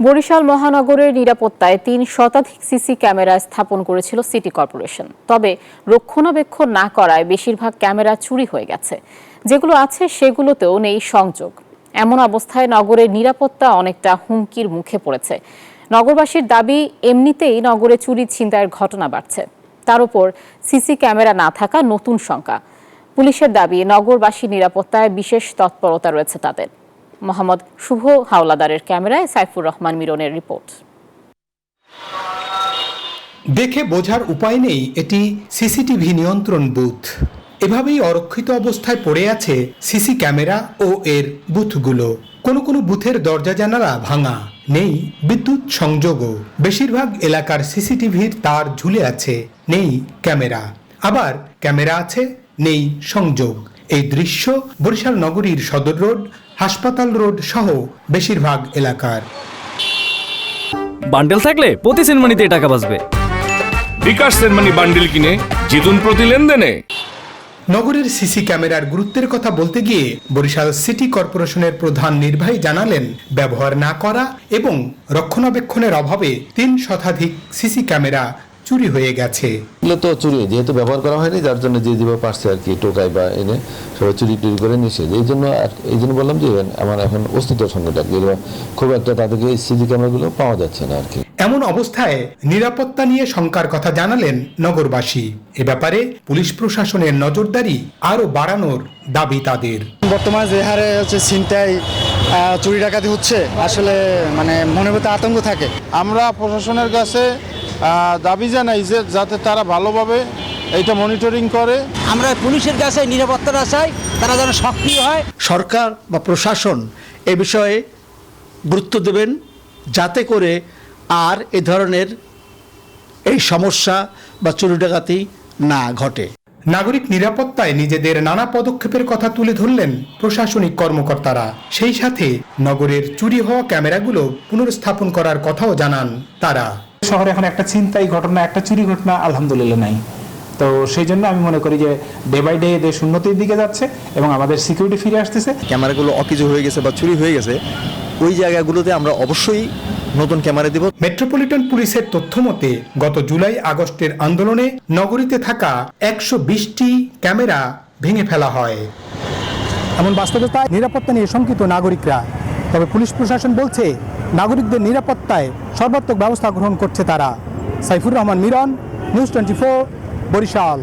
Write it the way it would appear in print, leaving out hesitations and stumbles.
বরিশাল মহানগরের নিরাপত্তায় ৩ শতাধিক সিসি ক্যামেরা স্থাপন করেছিল সিটি কর্পোরেশন। তবে রক্ষণাবেক্ষণ না করায় বেশিরভাগ ক্যামেরা চুরি হয়ে গেছে। যেগুলো আছে সেগুলোতেও নেই সংযোগ। এমন অবস্থায় নগরের নিরাপত্তা অনেকটা হুমকির মুখে পড়েছে। নগরবাসীর দাবি, এমনিতেই নগরে চুরি ছিনতাইয়ের ঘটনা বাড়ছে, তার উপর সিসি ক্যামেরা না থাকা নতুন শঙ্কা। পুলিশের দাবি, নগরবাসীর নিরাপত্তায় বিশেষ তৎপরতা রয়েছে তাদের। মোহাম্মদ শুভ হাওলাদারের ক্যামেরায় সাইফুর রহমান মিরনের রিপোর্ট। দেখে বোঝার উপায় নেই এটি সিসিটিভি নিয়ন্ত্রণ বুথ। এভাবেই অরক্ষিত অবস্থায় পড়ে আছে সিসি ক্যামেরা ও এর বুথগুলো। কোনো কোনো বুথের দরজা জানালা ভাঙা, নেই বিদ্যুৎ সংযোগও। বেশিরভাগ এলাকার সিসিটিভির তার ঝুলে আছে, নেই ক্যামেরা। আবার ক্যামেরা আছে, নেই সংযোগ। এই দৃশ্য বরিশাল নগরীর সদর রোড, হাসপাতাল রোড সহ বেশিরভাগ এলাকার। বান্ডেল থাকলে প্রতি সেনমানিতে টাকা বাঁচবে। বিকাশ সেনমানি বান্ডেল কিনে জিতুন প্রতি লেনদেনে। নগরের সিসি ক্যামেরার গুরুত্বের কথা বলতে গিয়ে বরিশাল সিটি কর্পোরেশনের প্রধান নির্বাহী জানালেন, ব্যবহার না করা এবং রক্ষণাবেক্ষণের অভাবে ৩ শতাধিক সিসি ক্যামেরা চুরি হয়ে গেছে। এগুলো তো চুরি, যেহেতু ব্যবহার করা হয়নি, যার জন্য যে যেভাবে পারছে আর কি টোকাই বা এনে সবাই চুরি টুরি করে নিচ্ছে। এই জন্য বললাম যে আমার এখন অস্তিত্ব সঙ্গেটা খুব একটা তাদেরকে সিসি ক্যামেরাগুলো পাওয়া যাচ্ছে না আর কি। এমন অবস্থায় নিরাপত্তা নিয়ে শঙ্কার কথা জানালেন নগরবাসী। এ ব্যাপারে পুলিশ প্রশাসনের নজরদারি আরও বাড়ানোর দাবি তাদের। বর্তমানে যে হারে ছিনতাই চুরি ডাকাতি হচ্ছে, আসলে মনের মধ্যে আতঙ্ক থাকে। আমরা প্রশাসনের কাছে দাবি জানাই যে যাতে তারা ভালোভাবে এইটা মনিটরিং করে। আমরা পুলিশের কাছে নিরাপত্তার আশায় তারা যেন সক্রিয় হয়। সরকার বা প্রশাসন এ বিষয়ে গুরুত্ব দেবেন, যাতে করে আর এ ধরনের এই সমস্যা বা চুরি ডাকাতি না ঘটে। নাগরিক নিরাপত্তায় নিজেদের নানা পদক্ষেপের কথা তুলে ধরলেন প্রশাসনিক কর্মকর্তারা। সেই সাথে নগরের চুরি হওয়া ক্যামেরাগুলো পুনর্স্থাপন করার কথাও জানান তারা। শহরে এখন একটা ছিনতাই ঘটনা, একটা চুরি ঘটনা আলহামদুলিল্লাহ নাই। তো সেই জন্য আমি মনে করি যে ডে বাই ডে দেশ উন্নতির দিকে যাচ্ছে এবং আমাদের সিকিউরিটি ফিরে আসতেছে। ক্যামেরাগুলো অকেজো হয়ে গেছে বা চুরি হয়ে গেছে, ওই জায়গাগুলোতে আমরা অবশ্যই নতুন ক্যামেরা দেব। মেট্রোপলিটন পুলিশের তথ্য মতে গত জুলাই আগস্টের আন্দোলনে নগরীতে থাকা 120টি ক্যামেরা ভেঙে ফেলা হয়। এমন বাস্তবতায় নিরাপত্তা নিয়ে শঙ্কিত নাগরিকরা। তবে পুলিশ প্রশাসন বলছে, নাগরিকদের নিরাপত্তায় সর্বাত্মক ব্যবস্থা গ্রহণ করছে তারা। সাইফুর রহমান মিরন, নিউজ 24, বরিশাল।